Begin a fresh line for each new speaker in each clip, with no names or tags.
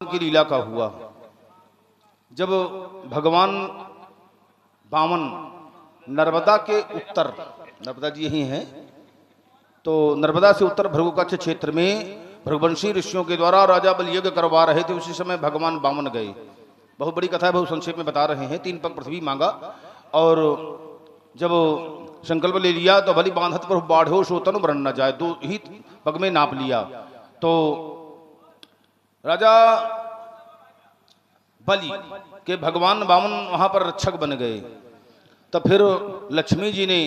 की लीला का हुआ। जब भगवान वामन नर्मदा के उत्तर, नर्मदा जी यही हैं, तो नर्मदा से उत्तर भृगुकच्छ क्षेत्र में भृगुवंशी ऋषियों के द्वारा राजा बलि यज्ञ करवा रहे थे। उसी समय भगवान वामन गए। बहुत बड़ी कथा है, बहुत संक्षेप में बता रहे हैं। 3 पग पृथ्वी मांगा और जब संकल्प ले लिया तो बलि बांधत पर बाढ़ो सो तनु मरण न जाए, 2 ही पग में नाप लिया। तो राजा बलि के भगवान वामन वहां पर रक्षक बन गए। तब फिर लक्ष्मी जी ने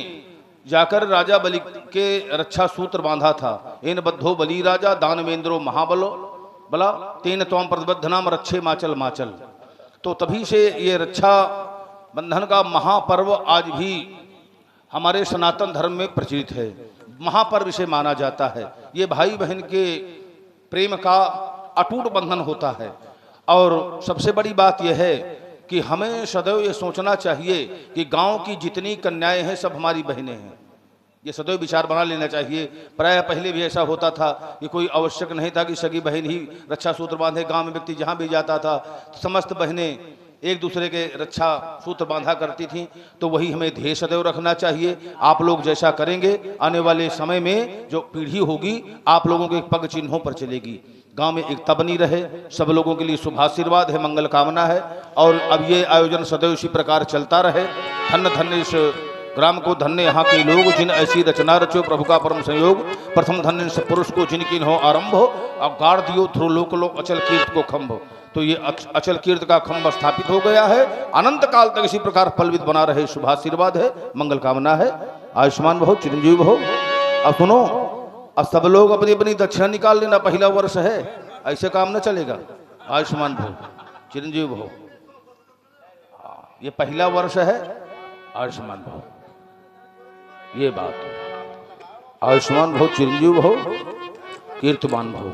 जाकर राजा बलि के रक्षा सूत्र बांधा था। एन बद्धो बलि राजा दानवेंद्रो महाबलो बला तेन त्वम प्रतिबद्ध नाम रक्षे माचल माचल। तो तभी से ये रक्षा बंधन का महापर्व आज भी हमारे सनातन धर्म में प्रचलित है, महापर्व से माना जाता है। ये भाई बहन के प्रेम का अटूट बंधन होता है। और सबसे बड़ी बात यह है कि हमें सदैव ये सोचना चाहिए कि गांव की जितनी कन्याएं हैं सब हमारी बहनें हैं। ये सदैव विचार बना लेना चाहिए। प्राय पहले भी ऐसा होता था कि कोई आवश्यक नहीं था कि सगी बहन ही रक्षा सूत्र बांधे। गांव में व्यक्ति जहां भी जाता था समस्त बहनें एक दूसरे के रक्षा सूत्र बांधा करती थीं। तो वही हमें ध्येय सदैव रखना चाहिए। आप लोग जैसा करेंगे आने वाले समय में जो पीढ़ी होगी आप लोगों के पग चिन्हों पर चलेगी। गांव में एकता बनी रहे। सब लोगों के लिए शुभाशीर्वाद है, मंगल कामना है। और अब ये आयोजन सदैव इसी प्रकार चलता रहे। धन्य धन्य इस ग्राम को, धन्य यहाँ के लोग जिन ऐसी रचना रचो प्रभु का परम संयोग। प्रथम धन्य इस पुरुष को जिनकी हो आरंभ हो। अब गाड़ दियो ध्रुव लोक लोक अचल कीर्त को खंभ। तो ये अचल कीर्त का खंभ स्थापित हो गया है। अनंत काल तक इसी प्रकार फलवित बना रहे, शुभाशीर्वाद है, मंगल कामना है। आयुष्मान भव, चिरंजीव भव। अब सुनो, अब सब लोग अपनी अपनी दक्षिणा निकाल लेना। पहला वर्ष है, ऐसे काम न चलेगा। आयुष्मान भव, चिरंजीव भव। ये पहला वर्ष है, आयुष्मान भव। ये बात, आयुष्मान भव, चिरंजीव भव, कीर्तमान भव।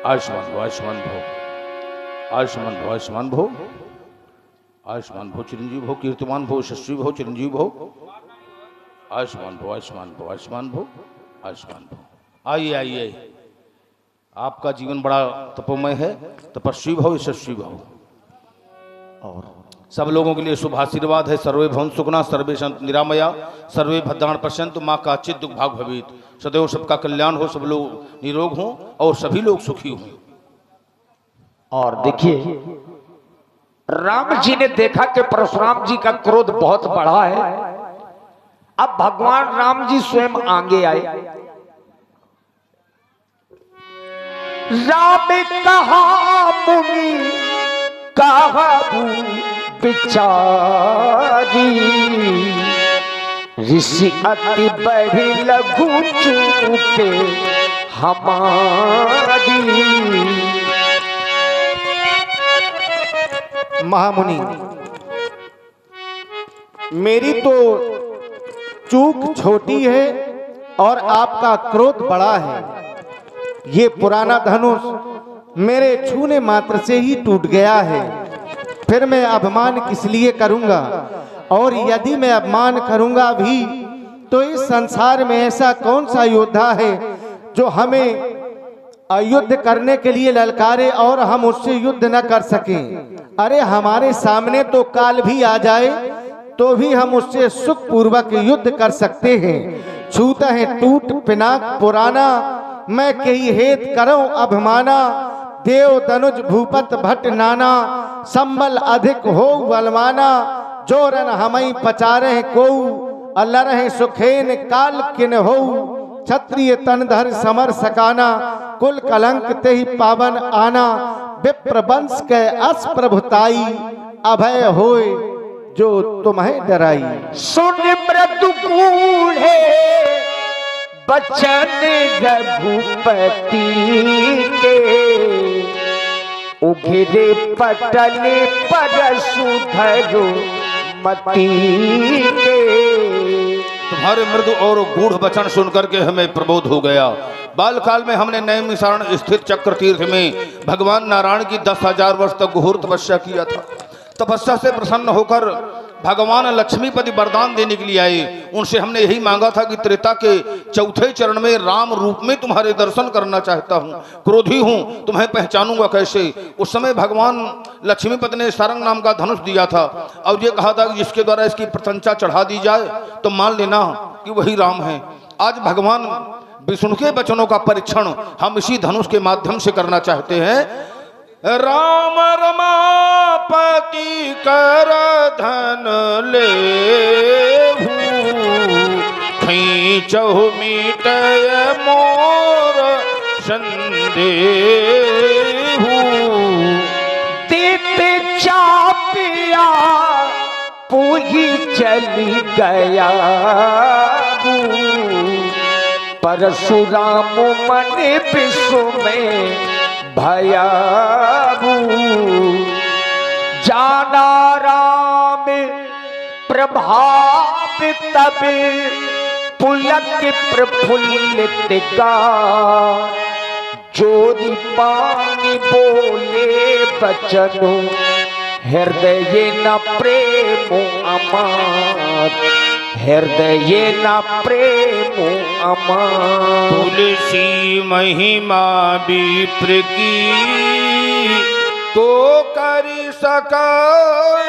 आयुष्मान भव, आयुष्मान भव, आयुष्मान भव, आयुष्मान भव, आयुष्मान भव, चिरंजीव भव, कीर्तमान भव, यशस्वी भव, चिरंजीव भव। आयुष्मान भव, आयुष्मान भव, आयुष्मान भव, आयुष्मान भव। आइए आइए, आपका जीवन बड़ा तपोमय है। तपस्वी भव, यशस्वी भव। और सब लोगों के लिए शुभाशीर्वाद है। सर्वे भवन्तु सुखिनः, सर्वे सन्तु निरामया, सर्वे भद्राणि पश्यन्तु, मां काचित् दुख भाग भवेत्। सदैव सबका कल्याण हो, सब लोग निरोग हों और सभी लोग सुखी हों।
और देखिए, राम जी ने देखा कि परशुराम जी का क्रोध बहुत बढ़ा है। अब भगवान राम जी स्वयं आगे आए। राम कहा मुनि कहबू बिचारी, ऋषि अति बढ़ी लघु चूके हमारी।
महामुनि, मेरी तो चूक छोटी है और आपका क्रोध बड़ा है। ये पुराना धनुष मेरे छूने मात्र से ही टूट गया है। फिर मैं अपमान किस लिए करूंगा? और यदि मैं अपमान करूंगा भी तो इस संसार में ऐसा कौन सा योद्धा है जो हमें युद्ध करने के लिए ललकारे और हम उससे युद्ध न कर सकें? अरे हमारे सामने तो काल भी आ जाए तो भी हम उससे सुख पूर्वक युद्ध कर सकते हैं। छूता है टूट पिनाक पुराना, मैं कही हेत करो अभिमाना। देव धनुज भूपत भट्ट नाना, संबल अधिक हो बलवाना। जोरन हमई पचारे को, अलरह सुखेन काल किन हो। क्षत्रिय तनधर समर सकाना, कुल कलंक ते ही पावन आना। विप्र वंश के अस प्रभुताई, अभय होए जो तुम्हें डराई।
सुन मृदुकूल है बचन रघुपति के, उघिरे पटल पर सुधरो मती के।
तुम्हारे मृदु और गूढ़ वचन सुनकर के हमें प्रबोध हो गया। बालकाल में हमने नैमिषारण्य स्थित चक्र तीर्थ में भगवान नारायण की 10,000 वर्ष तक घोर तपस्या किया था। तपस्या से प्रसन्न होकर भगवान लक्ष्मीपति वरदान देने के लिए आए। उनसे हमने यही मांगा था कि त्रेता के चौथे चरण में राम रूप में तुम्हारे दर्शन करना चाहता हूँ, क्रोधी हूँ, तुम्हें पहचानूंगा कैसे। उस समय भगवान लक्ष्मीपति ने सारंग नाम का धनुष दिया था और ये कहा था कि जिसके द्वारा इसकी प्रशंसा चढ़ा दी जाए तो मान लेना कि वही राम है। आज भगवान विष्णु के वचनों का परीक्षण हम इसी धनुष के माध्यम से करना चाहते हैं। राम रमापति कर धन ले खींचहु मीटय मोर संदेहु।
देते चापिया पूही चली गया परशुराम मन विश्व में भयाबू। जाना राम प्रभाव तब पुलक प्रफुल्लित गा जोरी पानी बोले बचनु हृदय न प्रेम अमार हृदय न प्रेम अमार।
तुलसी महिमा विप्र की तो कर सकै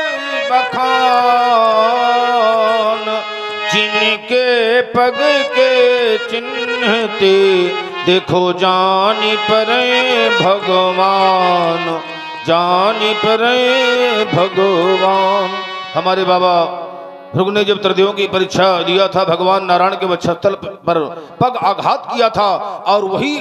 बखान जिनके पग के चिन्हते देखो जानी परे भगवान जानी परे भगवान। हमारे बाबा भृगु ने जब त्रिदेवों की परीक्षा दिया था, भगवान नारायण के वक्षस्थल पर पग आघात किया था और वही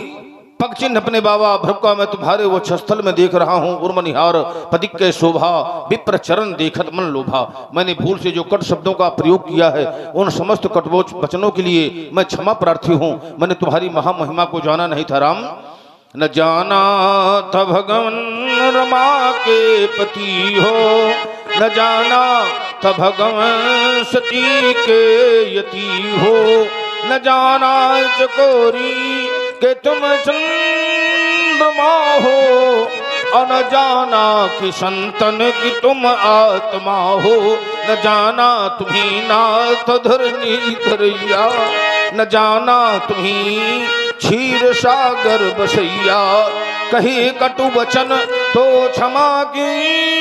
पग चिन्ह अपने बाबा भृगु का मैं तुम्हारे वक्षस्थल में देख रहा हूँ। उर्मनिहार पदिक के शोभा विप्र चरण देखत मन लोभा। मैंने भूल से जो कट शब्दों का प्रयोग किया है उन समस्त कटवोच वचनों के लिए मैं क्षमा प्रार्थी हूँ। मैंने तुम्हारी महामहिमा को जाना नहीं था राम। न जाना था भगवान रमा के पति हो, न जाना था भगवान सती के यति हो, न जाना चकोरी के तुम चंद्रमा हो, और न जाना कि संतन की तुम आत्मा हो, न जाना तुम्ही नाथ धरनी धरैया, न जाना तुम्ही क्षीर सागर बसैया। कही कटु वचन तो क्षमा कीजिएगा,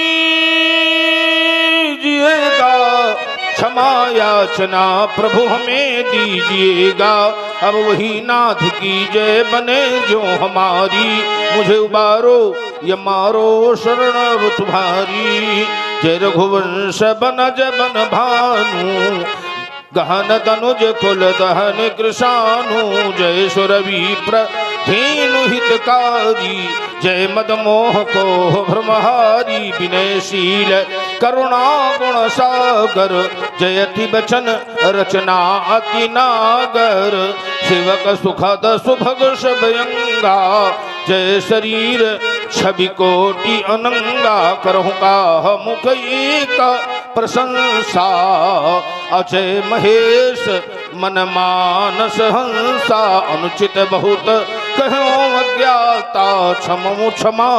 क्षमा याचना प्रभु हमें दीजिएगा। अब वही नाथ की जय बने जो हमारी, मुझे उबारो या मारो शरण अब तुम्हारी। जय रघुवंश बनज बन भानु, गहन तनुज कुल दहन कृशानु। जय सुरवि प्रधेनु हितकारी, जय मद मोह को भ्रमहारी। विनयशील करुणा गुण सागर, जयति बचन रचना अति नागर। सेवक सुखद सुभग शबयंगा, जय शरीर छवि कोटि अनंगा। करहु का मुख एक प्रशंसा, अजय महेश मन मानस हंसा। अनुचित बहुत कहो अज्ञाता, क्षमो क्षमा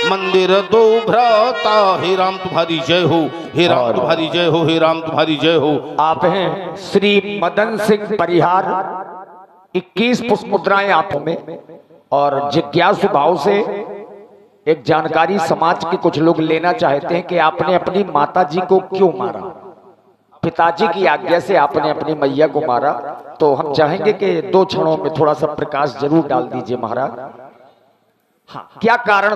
मंदिर दो भ्राता। हे राम तुम्हारी जय हो, हे राम तुम्हारी जय हो, हे राम तुम्हारी जय हो।
आप हैं श्री मदन सिंह परिहार, 21 पुष्प मुद्राएं आप में। और जिज्ञासु भाव से एक जानकारी समाज के कुछ लोग लेना चाहते हैं कि आपने अपनी माता जी को क्यों मारा। पिताजी की आज्ञा से आपने अपनी मैया को मारा, तो हम चाहेंगे कि 2 क्षणों में थोड़ा सा प्रकाश जरूर डाल दीजिए महाराज। हाँ, क्या कारण